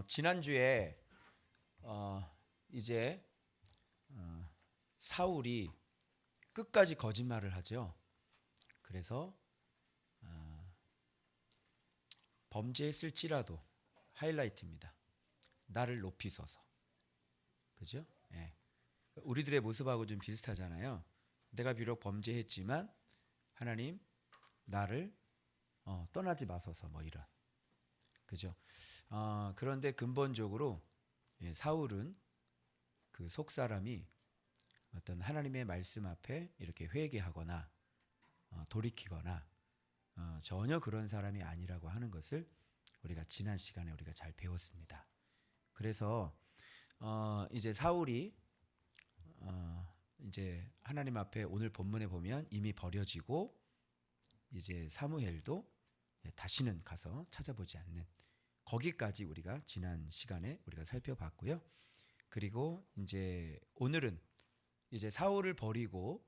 지난주에 이제 사울이 끝까지 거짓말을 하죠. 그래서 범죄했을지라도 하이라이트입니다. 나를 높이소서. 그죠? 예. 우리들의 모습하고 좀 비슷하잖아요. 내가 비록 범죄했지만 하나님 나를 떠나지 마소서 뭐 이런. 그죠? 그런데 근본적으로 사울은 그 속사람이 어떤 하나님의 말씀 앞에 이렇게 회개하거나 돌이키거나 전혀 그런 사람이 아니라고 하는 것을 우리가 지난 시간에 우리가 잘 배웠습니다. 그래서 이제 사울이 이제 하나님 앞에 오늘 본문에 보면 이미 버려지고 이제 사무엘도 다시는 가서 찾아보지 않는 거기까지 우리가 지난 시간에 우리가 살펴봤고요. 그리고 이제 오늘은 이제 사울을 버리고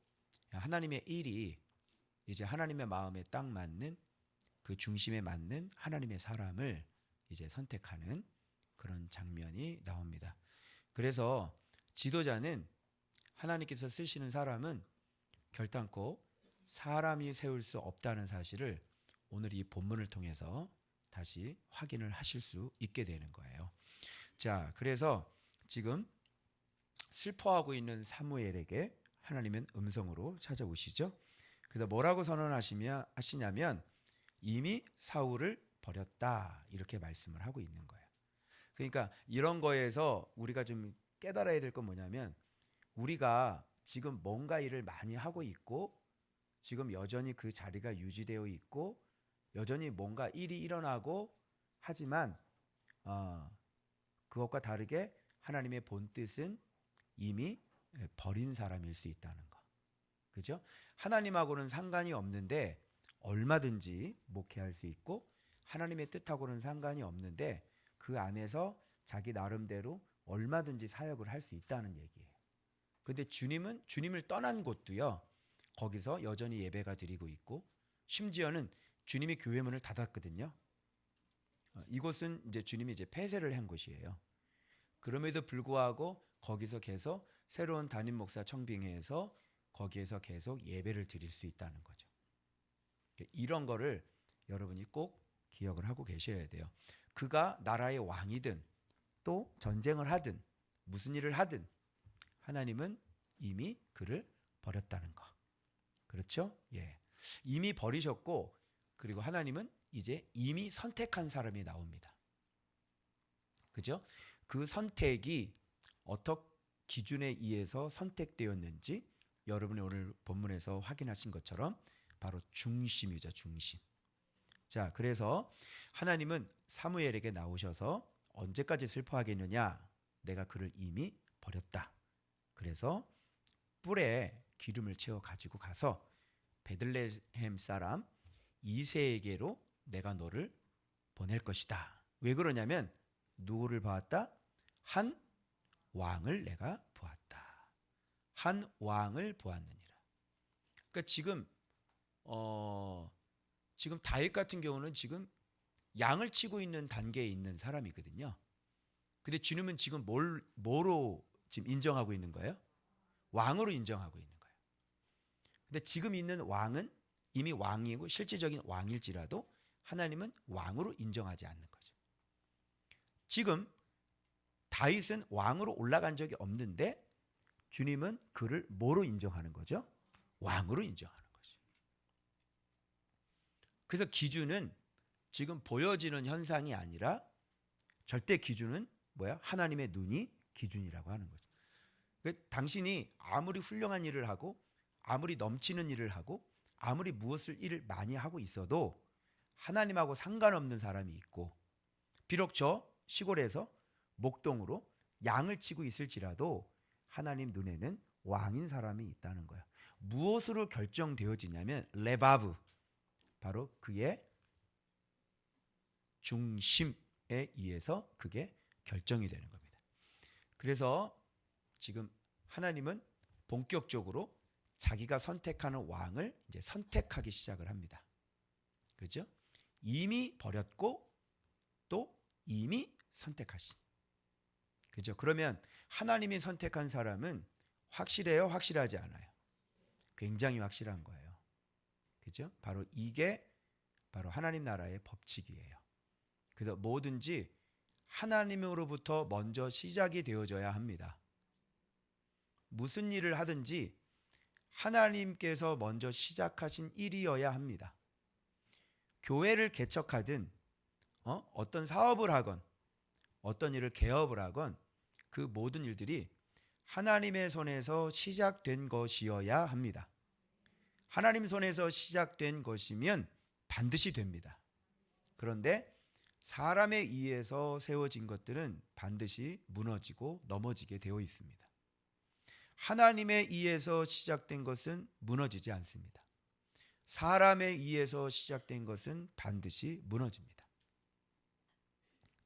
하나님의 일이 이제 하나님의 마음에 딱 맞는 그 중심에 맞는 하나님의 사람을 이제 선택하는 그런 장면이 나옵니다. 그래서 지도자는 하나님께서 쓰시는 사람은 결단코 사람이 세울 수 없다는 사실을 오늘 이 본문을 통해서 다시 확인을 하실 수 있게 되는 거예요. 자, 그래서 지금 슬퍼하고 있는 사무엘에게 하나님은 음성으로 찾아오시죠. 그래서 뭐라고 하시냐면 이미 사울을 버렸다 이렇게 말씀을 하고 있는 거예요. 그러니까 이런 거에서 우리가 좀 깨달아야 될 건 뭐냐면 우리가 지금 뭔가 일을 많이 하고 있고 지금 여전히 그 자리가 유지되어 있고 여전히 뭔가 일이 일어나고 하지만 그것과 다르게 하나님의 본 뜻은 이미 버린 사람일 수 있다는 거. 그죠? 하나님하고는 상관이 없는데 얼마든지 목회할 수 있고 하나님의 뜻하고는 상관이 없는데 그 안에서 자기 나름대로 얼마든지 사역을 할 수 있다는 얘기예요. 근데 주님은 주님을 떠난 곳도요. 거기서 여전히 예배가 드리고 있고 심지어는 주님이 교회 문을 닫았거든요. 이곳은 이제 주님이 이제 폐쇄를 한 곳이에요. 그럼에도 불구하고 거기서 계속 새로운 담임 목사 청빙회에서 거기에서 계속 예배를 드릴 수 있다는 거죠. 이런 거를 여러분이 꼭 기억을 하고 계셔야 돼요. 그가 나라의 왕이든 또 전쟁을 하든 무슨 일을 하든 하나님은 이미 그를 버렸다는 거. 그렇죠? 예. 이미 버리셨고 그리고 하나님은 이제 이미 선택한 사람이 나옵니다. 그죠? 그 선택이 어떻게 기준에 의해서 선택되었는지 여러분이 오늘 본문에서 확인하신 것처럼 바로 중심이죠, 중심. 자, 그래서 하나님은 사무엘에게 나오셔서 언제까지 슬퍼하겠느냐? 내가 그를 이미 버렸다. 그래서 뿔에 기름을 채워 가지고 가서 베들레헴 사람 이새에게로 내가 너를 보낼 것이다. 왜 그러냐면 누구를 보았다? 한 왕을 내가 보았다. 한 왕을 보았느니라. 그러니까 지금 다윗 같은 경우는 지금 양을 치고 있는 단계에 있는 사람이거든요. 근데 주님은 지금 뭐로 지금 인정하고 있는 거예요? 왕으로 인정하고 있는 거예요. 근데 지금 있는 왕은 이미 왕이고 실질적인 왕일지라도 하나님은 왕으로 인정하지 않는 거죠. 지금 다윗은 왕으로 올라간 적이 없는데 주님은 그를 뭐로 인정하는 거죠? 왕으로 인정하는 거죠. 그래서 기준은 지금 보여지는 현상이 아니라 절대 기준은 뭐야? 하나님의 눈이 기준이라고 하는 거죠. 당신이 아무리 훌륭한 일을 하고 아무리 넘치는 일을 하고 아무리 무엇을 일을 많이 하고 있어도 하나님하고 상관없는 사람이 있고 비록 저 시골에서 목동으로 양을 치고 있을지라도 하나님 눈에는 왕인 사람이 있다는 거야. 무엇으로 결정되어지냐면 레바브, 바로 그의 중심에 의해서 그게 결정이 되는 겁니다. 그래서 지금 하나님은 본격적으로 자기가 선택하는 왕을 이제 선택하기 시작을 합니다. 그죠? 이미 버렸고 또 이미 선택하신. 그죠? 그러면 하나님이 선택한 사람은 확실해요? 확실하지 않아요? 굉장히 확실한 거예요. 그죠? 바로 이게 바로 하나님 나라의 법칙이에요. 그래서 뭐든지 하나님으로부터 먼저 시작이 되어져야 합니다. 무슨 일을 하든지 하나님께서 먼저 시작하신 일이어야 합니다. 교회를 개척하든 어떤 사업을 하건 어떤 일을 개업을 하건 그 모든 일들이 하나님의 손에서 시작된 것이어야 합니다. 하나님 손에서 시작된 것이면 반드시 됩니다. 그런데 사람에 의해서 세워진 것들은 반드시 무너지고 넘어지게 되어 있습니다. 하나님에 의해서 시작된 것은 무너지지 않습니다. 사람에 의해서 시작된 것은 반드시 무너집니다.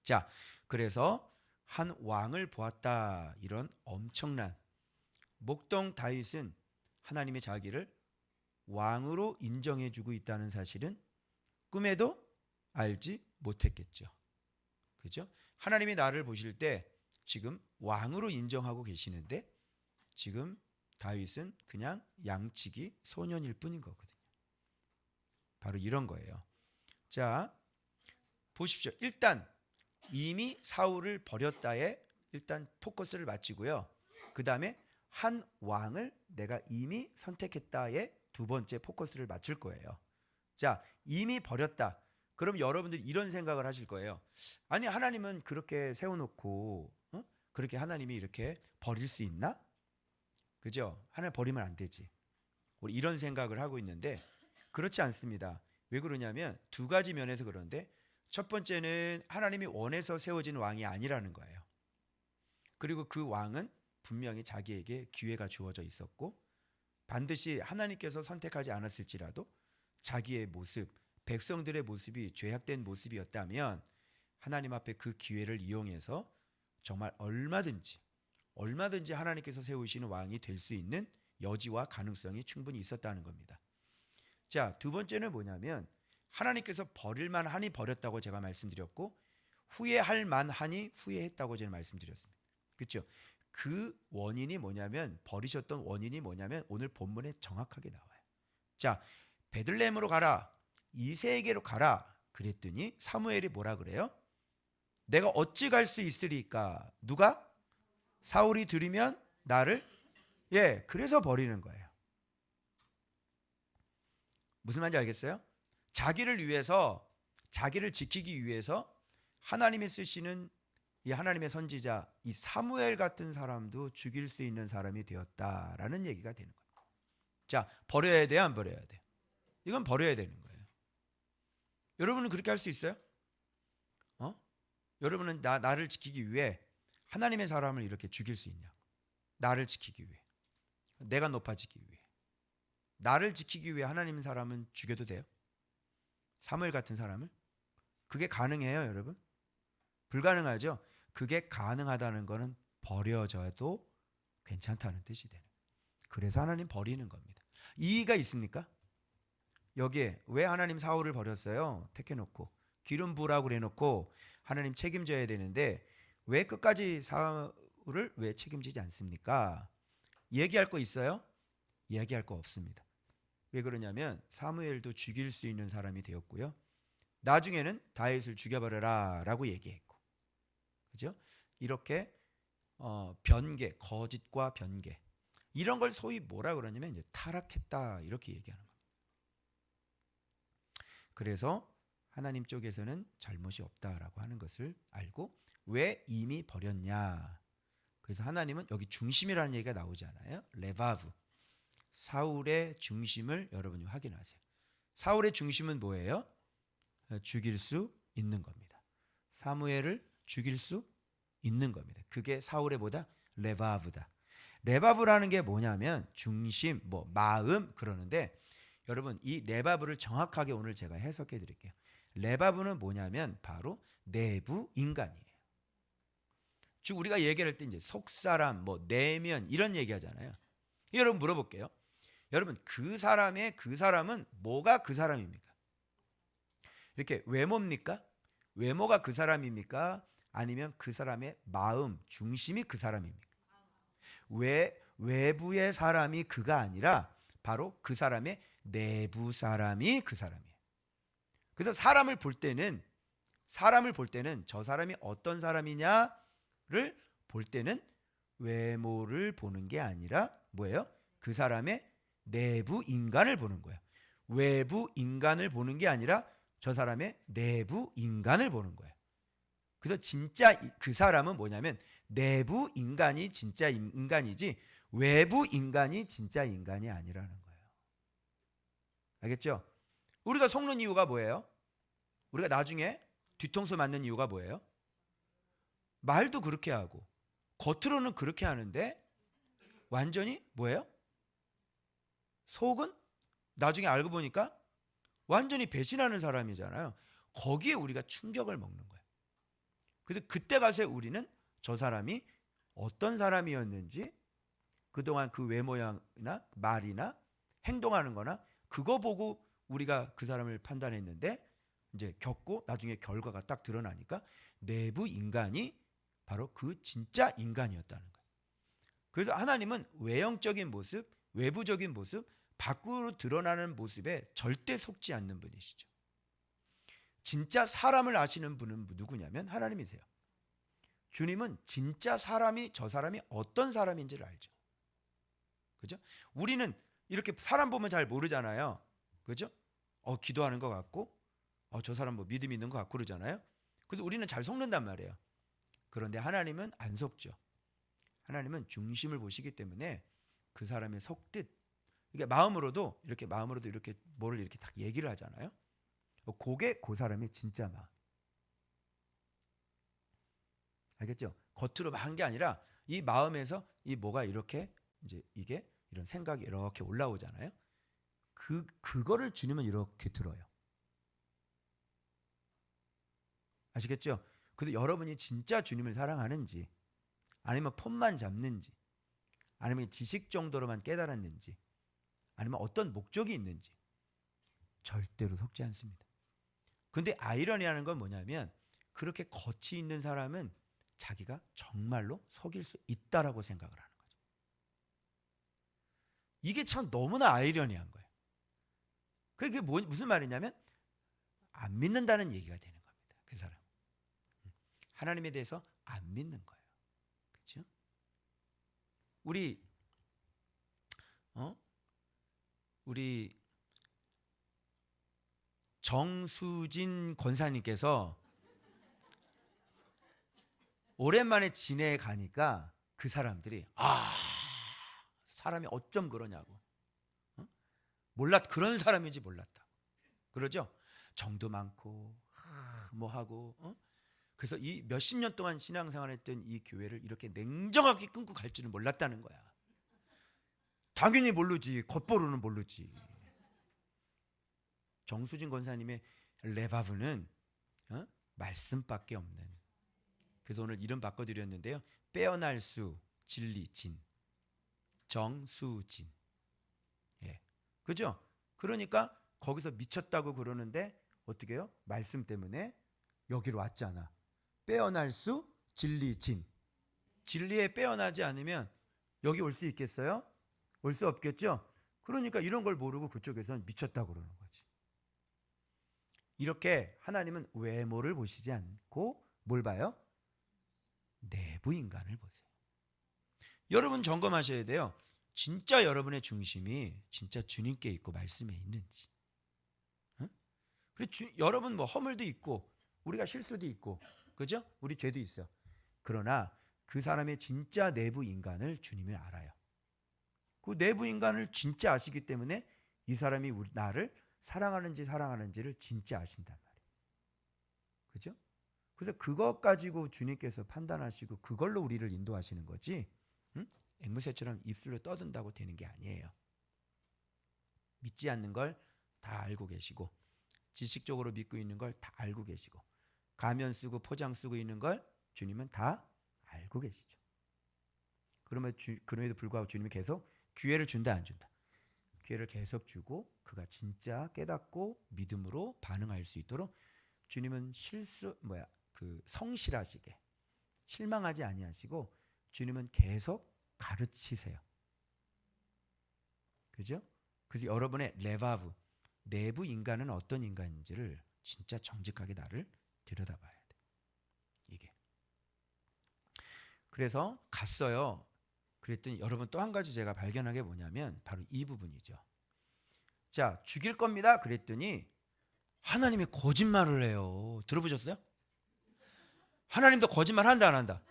자, 그래서 한 왕을 보았다. 이런 엄청난 목동 다윗은 하나님의 자기를 왕으로 인정해주고 있다는 사실은 꿈에도 알지 못했겠죠. 그죠? 하나님이 나를 보실 때 지금 왕으로 인정하고 계시는데 지금 다윗은 그냥 양치기 소년일 뿐인 거거든요. 바로 이런 거예요. 자, 보십시오. 일단 이미 사울을 버렸다에 일단 포커스를 맞추고요. 그 다음에 한 왕을 내가 이미 선택했다에 두 번째 포커스를 맞출 거예요. 자, 이미 버렸다. 그럼 여러분들이 이런 생각을 하실 거예요. 아니, 하나님은 그렇게 세워놓고 그렇게 하나님이 이렇게 버릴 수 있나? 그죠? 하나님 버리면 안 되지. 우리 이런 생각을 하고 있는데 그렇지 않습니다. 왜 그러냐면 두 가지 면에서 그런데 첫 번째는 하나님이 원해서 세워진 왕이 아니라는 거예요. 그리고 그 왕은 분명히 자기에게 기회가 주어져 있었고 반드시 하나님께서 선택하지 않았을지라도 자기의 모습, 백성들의 모습이 죄악된 모습이었다면 하나님 앞에 그 기회를 이용해서 정말 얼마든지 하나님께서 세우시는 왕이 될 수 있는 여지와 가능성이 충분히 있었다는 겁니다. 자, 두 번째는 뭐냐면 하나님께서 버릴 만하니 버렸다고 제가 말씀드렸고 후회할 만하니 후회했다고 제가 말씀드렸습니다. 그렇죠? 그 원인이 뭐냐면 버리셨던 원인이 뭐냐면 오늘 본문에 정확하게 나와요. 자, 베들레헴으로 가라. 이새에게로 가라. 그랬더니 사무엘이 뭐라 그래요? 내가 어찌 갈 수 있으리까? 누가? 사울이 들으면 나를 그래서 버리는 거예요. 무슨 말인지 알겠어요? 자기를 위해서 자기를 지키기 위해서 하나님이 쓰시는 이 하나님의 선지자 이 사무엘 같은 사람도 죽일 수 있는 사람이 되었다라는 얘기가 되는 거예요. 자, 버려야 돼요, 안 버려야 돼요? 이건 버려야 되는 거예요. 여러분은 그렇게 할 수 있어요? 여러분은 나를 지키기 위해 하나님의 사람을 이렇게 죽일 수 있냐? 나를 지키기 위해, 내가 높아지기 위해, 나를 지키기 위해 하나님 사람은 죽여도 돼요? 사무엘 같은 사람을? 그게 가능해요, 여러분? 불가능하죠? 그게 가능하다는 것은 버려져도 괜찮다는 뜻이 되는. 그래서 하나님 버리는 겁니다. 이의가 있습니까? 여기에 왜 하나님 사울을 버렸어요? 택해놓고 기름 부으라고 그래놓고 하나님 책임져야 되는데 왜 끝까지 사울을 왜 책임지지 않습니까? 얘기할 거 있어요? 얘기할 거 없습니다. 왜 그러냐면 사무엘도 죽일 수 있는 사람이 되었고요. 나중에는 다윗을 죽여버려라 라고 얘기했고, 그죠? 이렇게 변개, 거짓과 변개, 이런 걸 소위 뭐라 그러냐면 이제 타락했다 이렇게 얘기하는 거예요. 그래서 하나님 쪽에서는 잘못이 없다라고 하는 것을 알고 왜 이미 버렸냐? 그래서 하나님은 여기 중심이라는 얘기가 나오잖아요. 레바브, 사울의 중심을 여러분이 확인하세요. 사울의 중심은 뭐예요? 죽일 수 있는 겁니다. 사무엘을 죽일 수 있는 겁니다. 그게 사울의 뭐다? 레바브다. 레바브라는 게 뭐냐면 중심, 마음 그러는데 여러분 이 레바브를 정확하게 오늘 제가 해석해 드릴게요. 레바브는 뭐냐면 바로 내부 인간이에요. 즉 우리가 얘기할 때 이제 속사람, 내면 이런 얘기하잖아요. 여러분 물어볼게요. 여러분 그 사람은 뭐가 그 사람입니까? 이렇게 외모입니까? 외모가 그 사람입니까? 아니면 그 사람의 마음 중심이 그 사람입니까? 외부의 사람이 그가 아니라 바로 그 사람의 내부 사람이 그 사람이에요. 그래서 사람을 볼 때는 저 사람이 어떤 사람이냐를 볼 때는 외모를 보는 게 아니라 뭐예요? 그 사람의 내부 인간을 보는 거예요. 외부 인간을 보는 게 아니라 저 사람의 내부 인간을 보는 거예요. 그래서 진짜 그 사람은 뭐냐면 내부 인간이 진짜 인간이지 외부 인간이 진짜 인간이 아니라는 거예요. 알겠죠? 우리가 속는 이유가 뭐예요? 우리가 나중에 뒤통수 맞는 이유가 뭐예요? 말도 그렇게 하고 겉으로는 그렇게 하는데 완전히 뭐예요? 속은 나중에 알고 보니까 완전히 배신하는 사람이잖아요. 거기에 우리가 충격을 먹는 거예요. 그래서 그때 가서 우리는 저 사람이 어떤 사람이었는지 그동안 그 외모나 말이나 행동하는 거나 그거 보고 우리가 그 사람을 판단했는데 이제 겪고 나중에 결과가 딱 드러나니까 내부 인간이 바로 그 진짜 인간이었다는 거예요. 그래서 하나님은 외형적인 모습, 외부적인 모습, 밖으로 드러나는 모습에 절대 속지 않는 분이시죠. 진짜 사람을 아시는 분은 누구냐면 하나님이세요. 주님은 진짜 사람이 저 사람이 어떤 사람인지를 알죠. 그죠? 우리는 이렇게 사람 보면 잘 모르잖아요. 그죠? 기도하는 것 같고, 저 사람 뭐 믿음 있는 것 같고 그러잖아요. 그래서 우리는 잘 속는단 말이에요. 그런데 하나님은 안 속죠. 하나님은 중심을 보시기 때문에 그 사람의 속뜻, 이게 마음으로도 이렇게 뭐를 이렇게 딱 얘기를 하잖아요. 그게 그 사람의 진짜 마음. 알겠죠? 겉으로 막 한 게 아니라 이 마음에서 이 뭐가 이렇게 이제 이게 이런 생각이 이렇게 올라오잖아요. 그거를 주님은 이렇게 들어요. 아시겠죠? 그래서 여러분이 진짜 주님을 사랑하는지 아니면 폰만 잡는지 아니면 지식 정도로만 깨달았는지 아니면 어떤 목적이 있는지 절대로 속지 않습니다. 근데 아이러니하는 건 뭐냐면 그렇게 겉이 있는 사람은 자기가 정말로 속일 수 있다라고 생각을 하는 거죠. 이게 참 너무나 아이러니한 거예요. 그게 무슨 말이냐면 안 믿는다는 얘기가 되는 겁니다. 그 사람. 하나님에 대해서 안 믿는 거예요. 그렇죠? 우리 정수진 권사님께서 오랜만에 진해에 가니까 그 사람들이 사람이 어쩜 그러냐고 그런 사람인지 몰랐다 그러죠. 정도 많고 뭐 하고 그래서 이 몇십 년 동안 신앙생활했던 이 교회를 이렇게 냉정하게 끊고 갈 줄은 몰랐다는 거야. 당연히 모르지. 겉보로는 모르지. 정수진 권사님의 레바브는 말씀밖에 없는. 그래서 오늘 이름 바꿔드렸는데요. 빼어날 수 진리 진 정수진. 예, 그죠? 그러니까 거기서 미쳤다고 그러는데 어떻게 해요? 말씀 때문에 여기로 왔잖아. 빼어날 수 진리 진. 진리에 빼어나지 않으면 여기 올 수 있겠어요? 올 수 없겠죠? 그러니까 이런 걸 모르고 그쪽에서는 미쳤다고 그러는 거지. 이렇게 하나님은 외모를 보시지 않고 뭘 봐요? 내부 인간을 보세요. 여러분 점검하셔야 돼요. 진짜 여러분의 중심이 진짜 주님께 있고 말씀에 있는지. 응? 여러분 뭐 허물도 있고 우리가 실수도 있고 그죠? 우리 죄도 있어. 그러나 그 사람의 진짜 내부 인간을 주님이 알아요. 그 내부 인간을 진짜 아시기 때문에 이 사람이 나를 사랑하는지를 진짜 아신단 말이에요. 그죠? 그래서 그것 가지고 주님께서 판단하시고 그걸로 우리를 인도하시는 거지. 응? 앵무새처럼 입술로 떠든다고 되는 게 아니에요. 믿지 않는 걸 다 알고 계시고 지식적으로 믿고 있는 걸 다 알고 계시고 가면 쓰고 포장 쓰고 있는 걸 주님은 다 알고 계시죠. 그럼에도 불구하고 주님이 계속 기회를 준다 안 준다. 기회를 계속 주고 그가 진짜 깨닫고 믿음으로 반응할 수 있도록 주님은 성실하시게 실망하지 아니하시고 주님은 계속 가르치세요. 그죠? 그래서 여러분의 레바브, 내부 인간은 어떤 인간인지를 진짜 정직하게 나를 들여다봐야 돼. 이게. 그래서 갔어요. 그랬더니 여러분 또 한 가지 제가 발견한 게 뭐냐면 바로 이 부분이죠. 자, 죽일 겁니다. 그랬더니 하나님이 거짓말을 해요. 들어보셨어요? 하나님도 거짓말 한다 안 한다?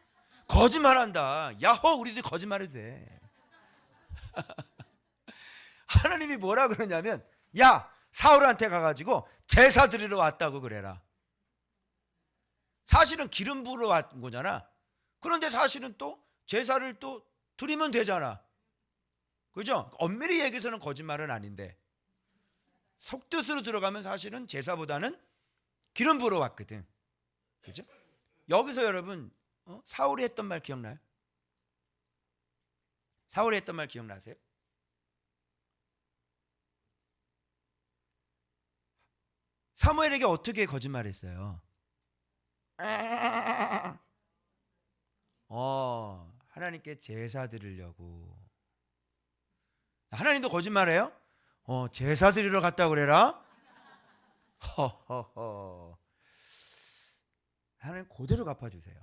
거짓말한다. 야호, 우리들 거짓말해도 돼. 하나님이 뭐라 그러냐면, 야, 사울한테 가가지고 제사 드리러 왔다고 그래라. 사실은 기름 부으러 왔 거잖아. 그런데 사실은 또 제사를 또 드리면 되잖아. 그죠? 엄밀히 얘기해서는 거짓말은 아닌데 속뜻으로 들어가면 사실은 제사보다는 기름 부으러 왔거든. 그죠? 여기서 여러분 사울이 했던 말 기억나요? 사울이 했던 말 기억나세요? 사무엘에게 어떻게 거짓말했어요? 하나님께 제사 드리려고. 하나님도 거짓말해요? 제사 드리러 갔다 그래라? 허허허. 하나님 그대로 갚아주세요.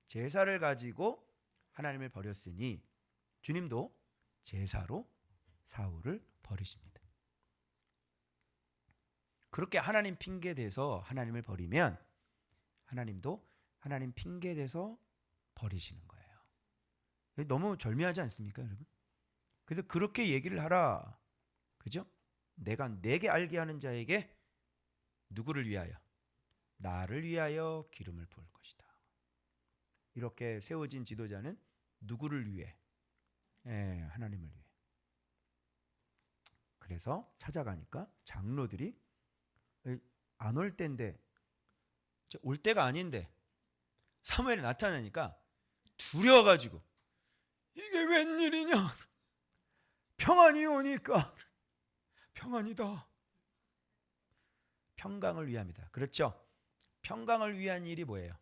제사를 가지고 하나님을 버렸으니 주님도 제사로 사울을 버리십니다. 그렇게 하나님 핑계대서 하나님을 버리면 하나님도 하나님 핑계대서 버리시는 거예요. 너무 절묘하지 않습니까, 여러분? 그래서 그렇게 얘기를 하라. 그죠? 내가 내게 알게 하는 자에게 누구를 위하여? 나를 위하여 기름을 부을 것이다. 이렇게 세워진 지도자는 누구를 위해? 하나님을 위해. 그래서 찾아가니까 장로들이 안 올 때인데, 올 때가 아닌데 사무엘이 나타나니까 두려워가지고 이게 웬일이냐? 평안이 오니까. 평안이다. 평강을 위함이다. 그렇죠? 평강을 위한 일이 뭐예요?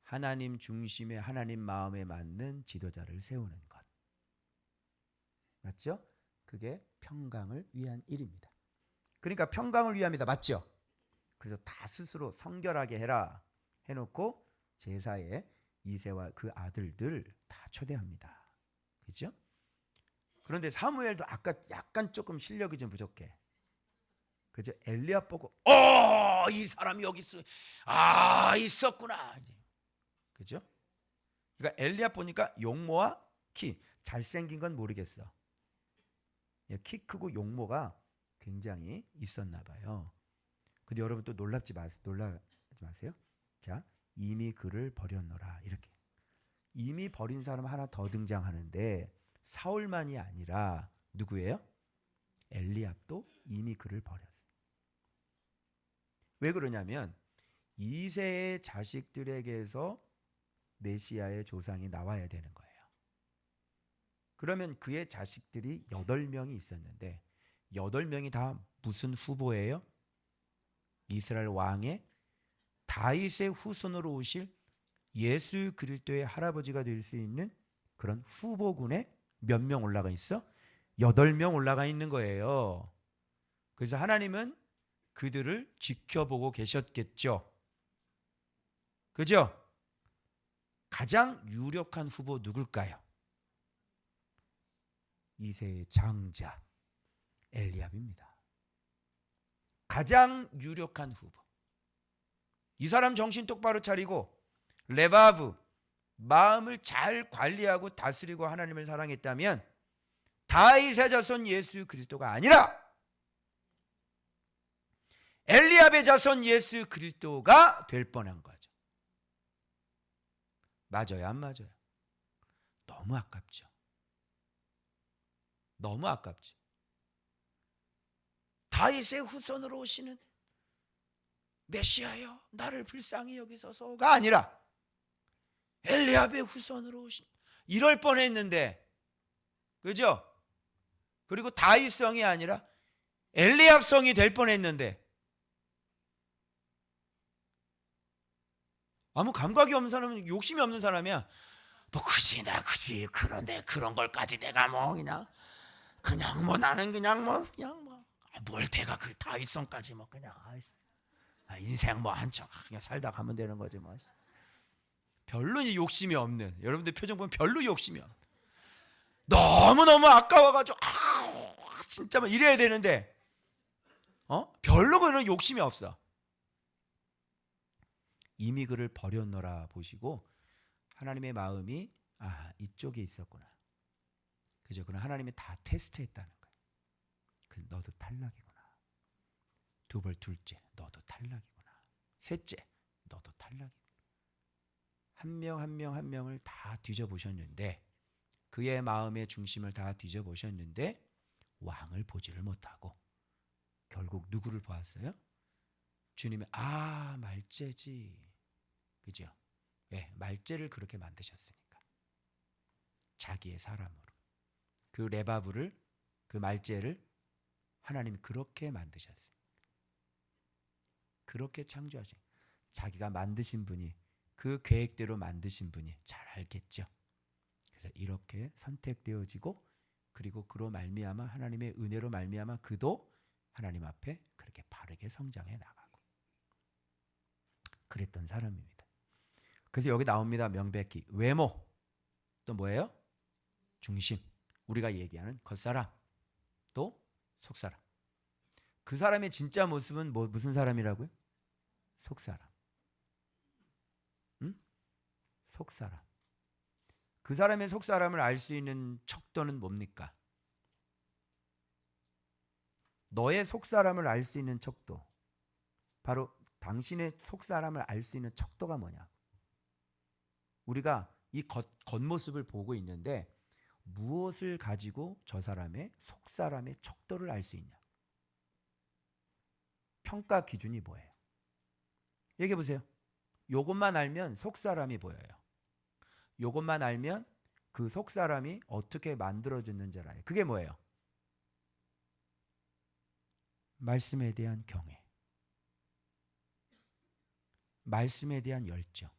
하나님 중심의 하나님 마음에 맞는 지도자를 세우는 것. 맞죠? 그게 평강을 위한 일입니다. 그러니까 평강을 위함이다. 맞죠? 그래서 다 스스로 성결하게 해라 해놓고 제사에 이새와 그 아들들 다 초대합니다. 그렇죠? 그런데 사무엘도 아까 약간 조금 실력이 좀 부족해. 그죠? 엘리압 보고 이 사람이 여기 있었구나. 그죠? 그러니까 엘리압 보니까 용모와 키, 잘생긴 건 모르겠어. 키 크고 용모가 굉장히 있었나 봐요. 근데 여러분 또 놀라지 마세요. 자, 이미 그를 버렸노라. 이렇게. 이미 버린 사람 하나 더 등장하는데 사울만이 아니라 누구예요? 엘리압도 이미 그를 버렸어요. 왜 그러냐면 이새의 자식들에게서 메시아의 조상이 나와야 되는 거예요. 그러면 그의 자식들이 8명이 있었는데 8명이 다 무슨 후보예요? 이스라엘 왕의 다윗의 후손으로 오실 예수 그리스도의 할아버지가 될 수 있는 그런 후보군에 몇 명 올라가 있어? 8명 올라가 있는 거예요. 그래서 하나님은 그들을 지켜보고 계셨겠죠. 그죠? 가장 유력한 후보 누굴까요? 이새의 장자 엘리압입니다. 가장 유력한 후보. 이 사람 정신 똑바로 차리고 레바브 마음을 잘 관리하고 다스리고 하나님을 사랑했다면 다윗의 자손 예수 그리스도가 아니라 엘리압의 자손 예수 그리스도가 될 뻔한 거죠. 맞아요, 안 맞아요? 너무 아깝죠. 너무 아깝죠. 다윗의 후손으로 오시는 메시아여 나를 불쌍히 여기소서가 아니라 엘리압의 후손으로 오신, 이럴 뻔했는데, 그죠? 그리고 다윗성이 아니라 엘리압성이 될 뻔했는데 아무 감각이 없는 사람은 욕심이 없는 사람이야. 뭐 그지 나 그지 그런데 그런 걸까지 내가 뭐 그냥 뭐 나는 그냥 뭐 뭘 대가 그 다윗성까지 뭐 그냥 인생 뭐 한척 그냥 살다 가면 되는 거지 뭐. 별로 이 욕심이 없는 여러분들 표정 보면 별로 욕심이 없는 너무너무 아까워가지고 진짜 막 이래야 되는데 별로 그런 욕심이 없어. 이미 그를 버렸노라 보시고 하나님의 마음이 이쪽에 있었구나. 그죠? 그럼 하나님이 다 테스트했다는 거예요. 너도 탈락이구나. 둘째 너도 탈락이구나. 셋째 너도 탈락이구나. 한 명 한 명 한 명을 다 뒤져보셨는데 그의 마음의 중심을 다 뒤져보셨는데 왕을 보지를 못하고 결국 누구를 보았어요? 주님의 말제지. 그죠? 왜? 말제를 그렇게 만드셨으니까. 자기의 사람으로. 그 레바브를 그 말제를 하나님이 그렇게 만드셨어요. 그렇게 창조하신 자기가 만드신 분이 그 계획대로 만드신 분이 잘 알겠죠. 그래서 이렇게 선택되어지고 그리고 그로 말미암아 하나님의 은혜로 말미암아 그도 하나님 앞에 그렇게 바르게 성장해 나가고 그랬던 사람입니다. 그래서 여기 나옵니다. 명백히 외모 또 뭐예요? 중심. 우리가 얘기하는 겉사람 또 속사람. 그 사람의 진짜 모습은 무슨 사람이라고요? 속사람. 응? 속사람. 그 사람의 속사람을 알 수 있는 척도는 뭡니까? 너의 속사람을 알 수 있는 척도. 바로 당신의 속사람을 알 수 있는 척도가 뭐냐? 우리가 이 겉모습을 보고 있는데 무엇을 가지고 저 사람의 속사람의 척도를 알 수 있냐? 평가 기준이 뭐예요? 얘기해 보세요. 요것만 알면 속사람이 보여요. 요것만 알면 그 속사람이 어떻게 만들어졌는지 알아요. 그게 뭐예요? 말씀에 대한 경외, 말씀에 대한 열정,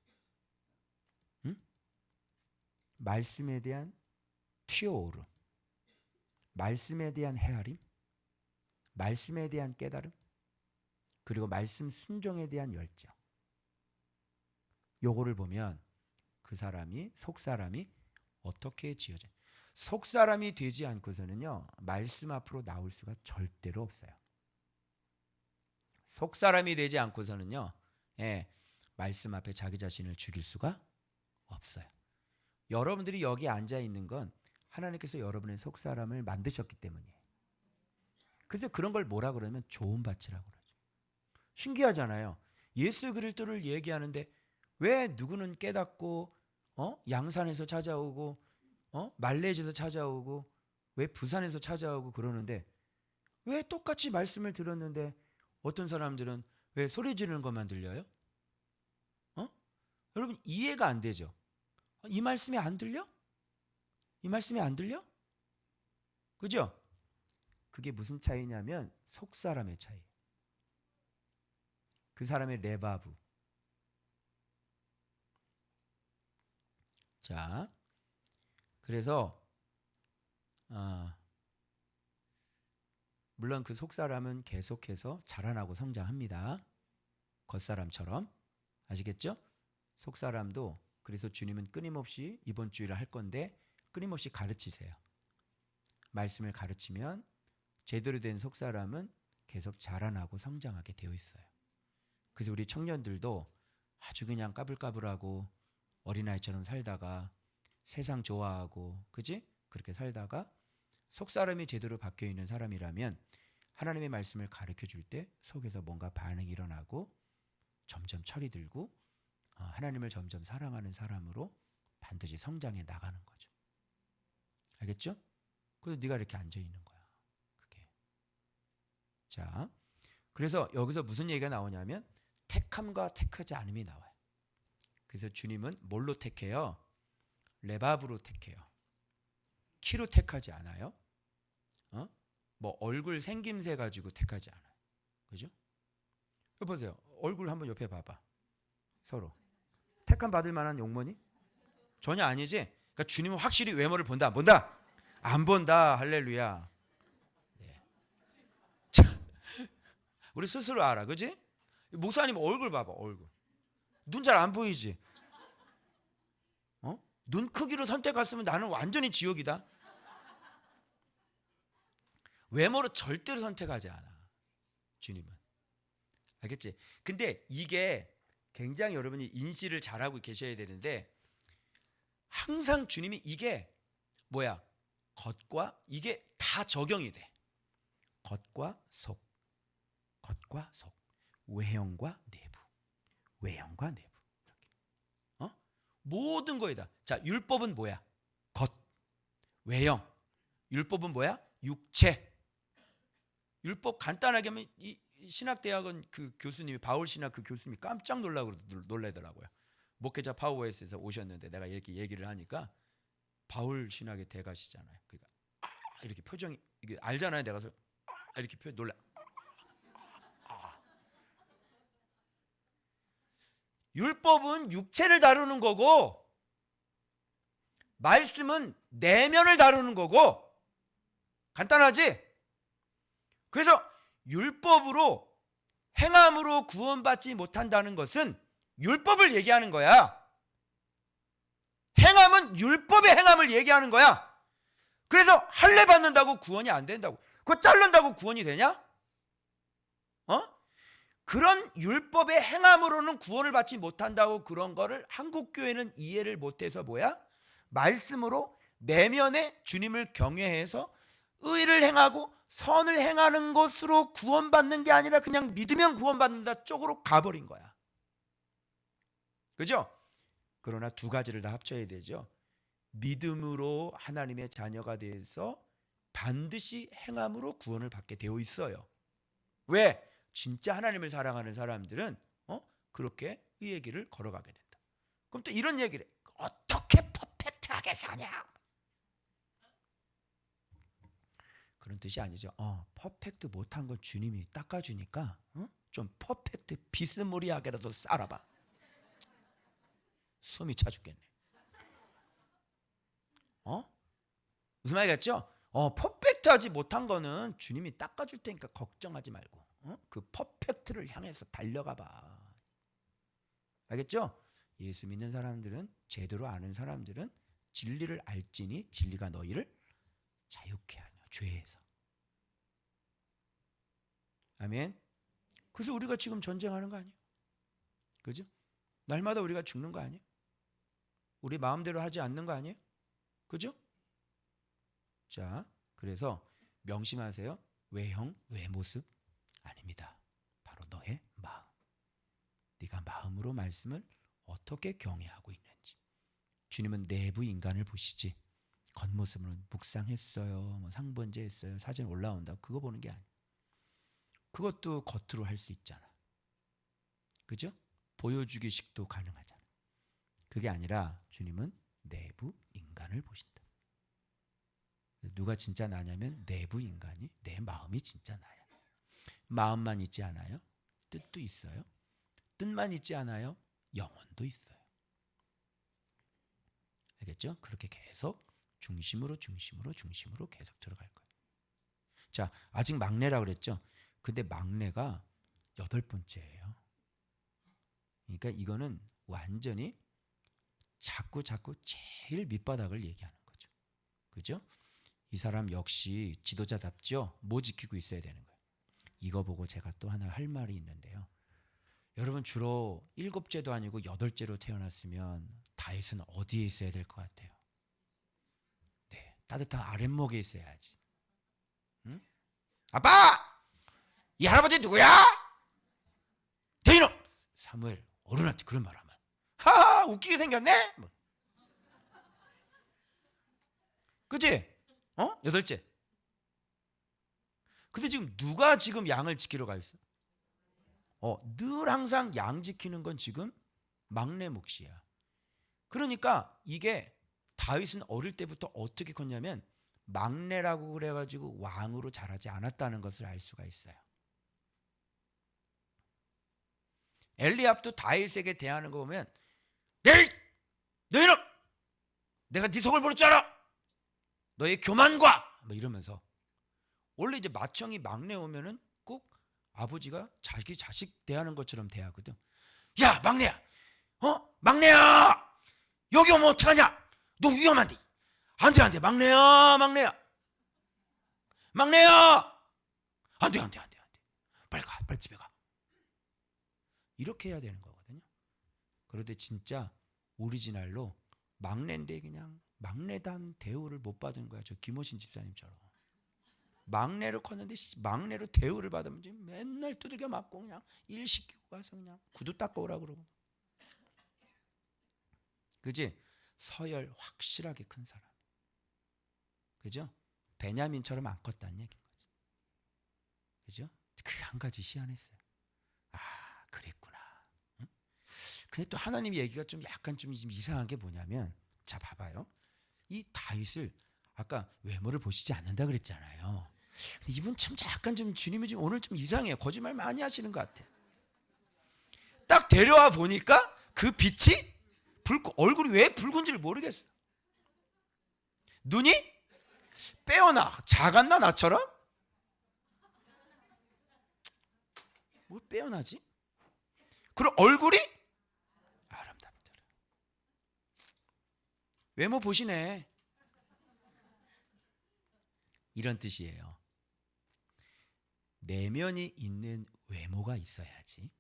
말씀에 대한 튀어오름, 말씀에 대한 헤아림, 말씀에 대한 깨달음, 그리고 말씀 순종에 대한 열정. 요거를 보면 그 사람이 속사람이 어떻게 지어져. 속사람이 되지 않고서는요 말씀 앞으로 나올 수가 절대로 없어요. 속사람이 되지 않고서는요 말씀 앞에 자기 자신을 죽일 수가 없어요. 여러분들이 여기 앉아 있는 건 하나님께서 여러분의 속사람을 만드셨기 때문이에요. 그래서 그런 걸 뭐라 그러면 좋은 밭이라고 그러죠. 신기하잖아요. 예수 그리스도를 얘기하는데 왜 누구는 깨닫고 양산에서 찾아오고 말레이시아에서 찾아오고 왜 부산에서 찾아오고 그러는데 왜 똑같이 말씀을 들었는데 어떤 사람들은 왜 소리 지르는 것만 들려요? 여러분 이해가 안 되죠? 이 말씀이 안 들려? 이 말씀이 안 들려? 그죠? 그게 무슨 차이냐면 속사람의 차이. 그 사람의 레바브. 자, 그래서 물론 그 속사람은 계속해서 자라나고 성장합니다. 겉사람처럼. 아시겠죠? 속사람도 그래서 주님은 끊임없이 이번 주일을 할 건데 끊임없이 가르치세요. 말씀을 가르치면 제대로 된 속사람은 계속 자라나고 성장하게 되어 있어요. 그래서 우리 청년들도 아주 그냥 까불까불하고 어린아이처럼 살다가 세상 좋아하고 그지? 그렇게 살다가 속사람이 제대로 박혀있는 사람이라면 하나님의 말씀을 가르쳐줄 때 속에서 뭔가 반응이 일어나고 점점 철이 들고 하나님을 점점 사랑하는 사람으로 반드시 성장해 나가는 거죠. 알겠죠? 그래서 네가 이렇게 앉아있는 거야. 그게. 자, 그래서 여기서 무슨 얘기가 나오냐면 택함과 택하지 않음이 나와요. 그래서 주님은 뭘로 택해요? 레바브로 택해요. 키로 택하지 않아요. 뭐 얼굴 생김새 가지고 택하지 않아요. 그죠? 보세요. 얼굴 한번 옆에 봐봐. 서로. 택함 받을 만한 용모니? 전혀 아니지. 그러니까 주님은 확실히 외모를 본다, 안 본다? 안 본다. 할렐루야. 우리 스스로 알아, 그지? 목사님 얼굴 봐봐, 얼굴. 눈 잘 안 보이지? 눈 크기로 선택했으면 나는 완전히 지옥이다. 외모로 절대로 선택하지 않아, 주님은. 알겠지? 근데 이게 굉장히 여러분이 인지를 잘하고 계셔야 되는데, 항상 주님이 이게 뭐야? 겉과 이게 다 적용이 돼. 겉과 속, 겉과 속, 외형과 내부, 외형과 내부. 이렇게. 모든 거에다. 자, 율법은 뭐야? 겉, 외형. 율법은 뭐야? 육체. 율법 간단하게 하면 이 신학대학원 그 교수님이, 바울 신학 그 교수님이 깜짝 놀라더라고요. 목회자 파워웨이스에서 오셨는데 내가 이렇게 얘기를 하니까, 바울 신학의 대가시잖아요. 그러니까 이렇게 표정이, 이게 알잖아요. 내가 이렇게 표현 놀라. 율법은 육체를 다루는 거고, 말씀은 내면을 다루는 거고. 간단하지? 그래서 율법으로 행함으로 구원받지 못한다는 것은 율법을 얘기하는 거야. 행함은 율법의 행함을 얘기하는 거야. 그래서 할례 받는다고 구원이 안 된다고, 그거 자른다고 구원이 되냐? 그런 율법의 행함으로는 구원을 받지 못한다고, 그런 거를 한국교회는 이해를 못해서 뭐야? 말씀으로 내면에 주님을 경외해서 의를 행하고 선을 행하는 것으로 구원받는 게 아니라 그냥 믿으면 구원받는다 쪽으로 가버린 거야. 그죠? 그러나 두 가지를 다 합쳐야 되죠. 믿음으로 하나님의 자녀가 돼서 반드시 행함으로 구원을 받게 되어 있어요. 왜? 진짜 하나님을 사랑하는 사람들은 그렇게 의의 길을 걸어가게 된다. 그럼 또 이런 얘기를 해. 어떻게 퍼펙트하게 사냐? 그런 뜻이 아니죠. 퍼펙트 못한 건 주님이 닦아주니까 좀 퍼펙트 비스무리하게라도 살아봐. 숨이 차 죽겠네. 무슨 말이겠죠? 퍼펙트하지 못한 거는 주님이 닦아줄 테니까 걱정하지 말고 그 퍼펙트를 향해서 달려가 봐. 알겠죠? 예수 믿는 사람들은, 제대로 아는 사람들은 진리를 알지니 진리가 너희를 자유케 하냐, 죄에서. 아멘. 그래서 우리가 지금 전쟁하는 거 아니에요? 그죠? 날마다 우리가 죽는 거 아니에요? 우리 마음대로 하지 않는 거 아니에요? 그죠? 자, 그래서 명심하세요. 외형, 외모습 아닙니다. 바로 너의 마음. 네가 마음으로 말씀을 어떻게 경외하고 있는지. 주님은 내부 인간을 보시지, 겉모습으로는 묵상했어요, 뭐 상번제했어요, 사진 올라온다, 그거 보는 게 아니에요. 그것도 겉으로 할 수 있잖아. 그죠? 보여주기식도 가능하잖아. 그게 아니라 주님은 내부 인간을 보신다. 누가 진짜 나냐면 내부 인간이, 내 마음이 진짜 나야. 마음만 있지 않아요? 뜻도 있어요. 뜻만 있지 않아요? 영혼도 있어요. 알겠죠? 그렇게 계속 중심으로 계속 들어갈 거예요. 자, 아직 막내라 그랬죠? 근데 막내가 8번째예요. 그러니까 이거는 완전히 자꾸 제일 밑바닥을 얘기하는 거죠. 그죠? 이 사람 역시 지도자답죠? 뭐 지키고 있어야 되는 거예요. 이거 보고 제가 또 하나 할 말이 있는데요. 여러분, 주로 7째도 아니고 8째로 태어났으면 다윗은 어디에 있어야 될 것 같아요? 네, 따뜻한 아랫목에 있어야지. 응? 아빠! 이 할아버지 누구야? 대인호! 사무엘 어른한테 그런 말 하면 하하 웃기게 생겼네? 뭐. 그치? 8째. 근데 지금 누가 지금 양을 지키러 가 있어? 늘 항상 양 지키는 건 지금 막내 몫이야. 그러니까 이게 다윗은 어릴 때부터 어떻게 컸냐면 막내라고 그래가지고 왕으로 자라지 않았다는 것을 알 수가 있어요. 엘리압도 다윗에게 대하는 거 보면 에이, 너희는 내가 네 속을 모를 줄 알아. 너의 교만과 뭐 이러면서 원래 이제 맏형이 막내 오면은 꼭 아버지가 자기 자식 대하는 것처럼 대하거든. 야 막내야, 막내야, 여기 오면 어떡하냐? 너 위험한데. 안돼 막내야, 안돼 빨리 가, 빨리 집에 가. 이렇게 해야 되는 거거든요. 그런데 진짜 오리지널로 막내인데 그냥 막내단 대우를 못 받은 거야. 저 김호신 집사님처럼 막내로 컸는데 막내로 대우를 받으면 지금 맨날 두들겨 맞고 그냥 일 시키고 가서 그냥 구두 닦고 오라 그러고. 그지? 서열 확실하게 큰 사람. 그죠? 베냐민처럼 안 컸다는 얘기인 거지. 그죠? 그게 한 가지 희한했어요. 아, 그랬구나. 응? 근데 또 하나님 얘기가 좀 약간 좀 이상한 게 뭐냐면, 자 봐봐요. 이 다윗을 아까 외모를 보시지 않는다 그랬잖아요. 근데 이분 참 약간 좀 주님이 좀 오늘 좀 이상해요. 거짓말 많이 하시는 것 같아. 딱 데려와 보니까 그 빛이 얼굴이 왜 붉은지를 모르겠어. 눈이 빼어나. 작았나 나처럼? 뭐 빼어나지? 그리고 얼굴이 아름답더라. 외모 보시네. 이런 뜻이에요. 내면이 있는 외모가 있어야지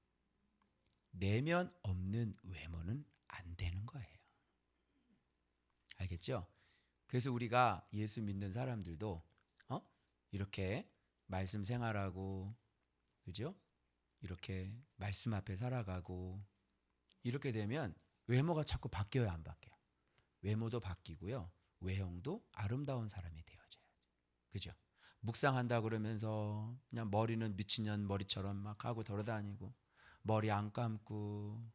내면 없는 외모는 안 되는 거예요. 알겠죠? 그래서 우리가 예수 믿는 사람들도 이렇게 말씀 생활하고, 그죠? 이렇게 말씀 앞에 살아가고 이렇게 되면 외모가 자꾸 바뀌어야 안 바뀌어요. 외모도 바뀌고요. 외형도 아름다운 사람이 되어져야지. 그죠? 묵상한다 그러면서 그냥 머리는 미친년 머리처럼 막 하고 돌아다니고 머리 안 감고,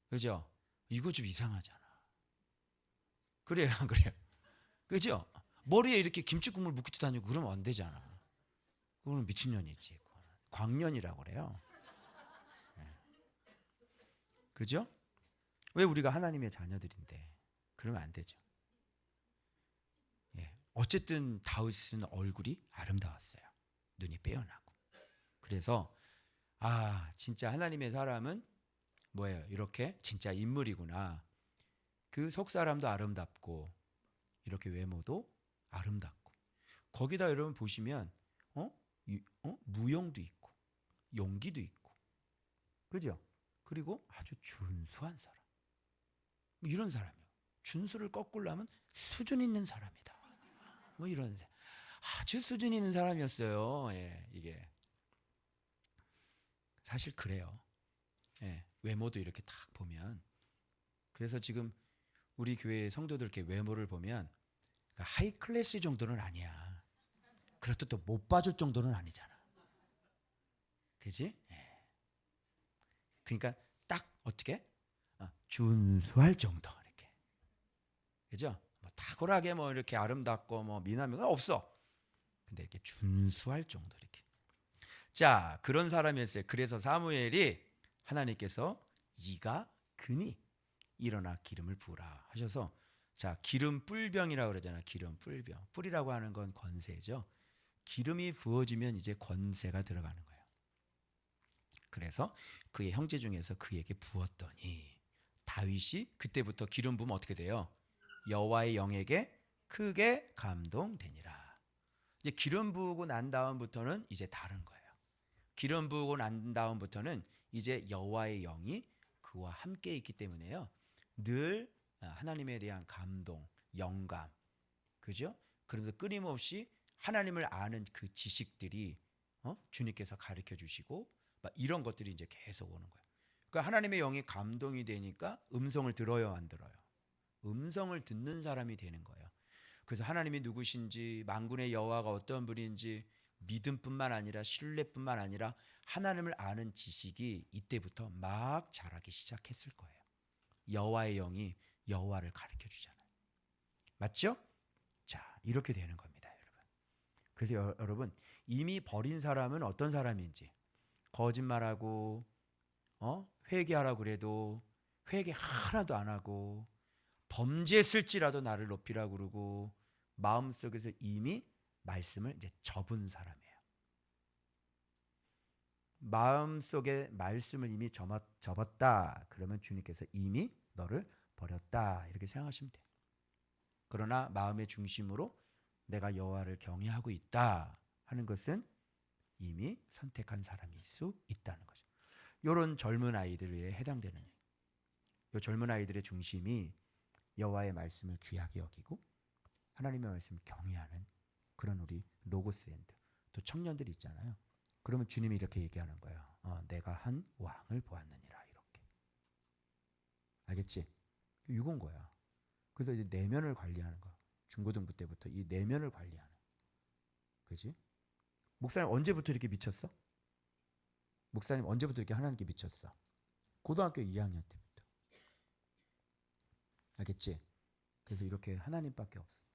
그죠? 이거 좀 이상하잖아. 그래요, 안 그래요? 그죠? 머리에 이렇게 김치국물 묻히고 다니고 그러면 안 되잖아. 그거는 미친년이지. 광년이라고 그래요. 그죠? 왜 우리가 하나님의 자녀들인데 그러면 안 되죠. 예. 어쨌든 다윗은 얼굴이 아름다웠어요. 눈이 빼어나고. 그래서 진짜 하나님의 사람은 뭐예요? 이렇게 진짜 인물이구나. 그 속 사람도 아름답고 이렇게 외모도 아름답고 거기다 여러분 보시면 무용도 있고 용기도 있고, 그죠? 그리고 아주 준수한 사람. 이런 사람이요. 준수를 거꾸려면 수준 있는 사람이다. 뭐 이런 아주 수준 있는 사람이었어요. 예, 이게 사실 그래요. 예, 외모도 이렇게 딱 보면. 그래서 지금 우리 교회 성도들 이렇게 외모를 보면 하이 클래스 정도는 아니야. 그렇다고 또 못 봐줄 정도는 아니잖아. 그지? 예. 그러니까 딱 어떻게? 준수할 정도 이렇게. 그죠? 뭐 탁월하게 뭐 이렇게 아름답고 뭐 미남이가 없어. 근데 이렇게 준수할 정도 이렇게. 자, 그런 사람이었어요. 그래서 사무엘이 하나님께서 이가 그니 일어나 기름을 부으라 하셔서, 자, 기름 뿔병이라고 그러잖아. 기름 뿔병. 뿔이라고 하는 건 권세죠. 기름이 부어지면 이제 권세가 들어가는 거예요. 그래서 그의 형제 중에서 그에게 부었더니 다윗이 그때부터 기름 부으면 어떻게 돼요? 여호와의 영에게 크게 감동되니라. 이제 기름 부으고 난 다음부터는 이제 다른 거예요. 기름 부으고 난 다음부터는 이제 여호와의 영이 그와 함께 있기 때문에요. 늘 하나님에 대한 감동, 영감, 그죠? 그러면서 끊임없이 하나님을 아는 그 지식들이 주님께서 가르쳐 주시고 막 이런 것들이 이제 계속 오는 거예요. 그러니까 하나님의 영이 감동이 되니까 음성을 들어요, 안 들어요? 음성을 듣는 사람이 되는 거예요. 그래서 하나님이 누구신지, 만군의 여호와가 어떤 분인지 믿음뿐만 아니라 신뢰뿐만 아니라 하나님을 아는 지식이 이때부터 막 자라기 시작했을 거예요. 여호와의 영이 여호와를 가르쳐 주잖아요. 맞죠? 자, 이렇게 되는 겁니다, 여러분. 그래서 여러분, 이미 버린 사람은 어떤 사람인지, 거짓말하고 회개하라고 그래도 회개 하나도 안 하고 범죄했을지라도 나를 높이라고 그러고 마음속에서 이미 말씀을 이제 접은 사람이에요. 마음속에 말씀을 이미 접었다. 그러면 주님께서 이미 너를 버렸다. 이렇게 생각하시면 돼요. 그러나 마음의 중심으로 내가 여호와를 경외하고 있다 하는 것은 이미 선택한 사람일 수 있다는 거죠. 이런 젊은 아이들에 해당되는 이 젊은 아이들의 중심이 여호와의 말씀을 귀하게 여기고 하나님의 말씀을 경외하는 그런 우리 로고스앤드 또 청년들이 있잖아요. 그러면 주님이 이렇게 얘기하는 거예요. 내가 한 왕을 보았느니라 이렇게. 알겠지? 이건 거야. 그래서 이제 내면을 관리하는 거. 중고등부 때부터 이 내면을 관리하는. 그지? 목사님 언제부터 이렇게 미쳤어? 목사님 언제부터 이렇게 하나님께 미쳤어? 고등학교 2학년 때부터. 알겠지? 그래서 이렇게 하나님밖에 없어.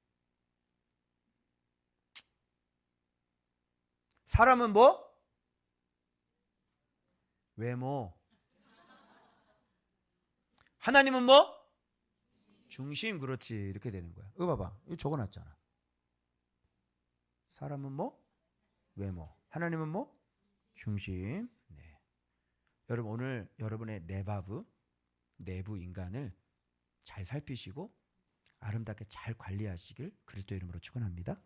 사람은 뭐? 외모. 하나님은 뭐? 중심. 그렇지. 이렇게 되는 거야. 이거 봐봐. 이거 적어놨잖아. 사람은 뭐? 외모. 하나님은 뭐? 중심. 네. 여러분 오늘 여러분의 레바브 내부 인간을 잘 살피시고 아름답게 잘 관리하시길 그리스도 이름으로 축원합니다.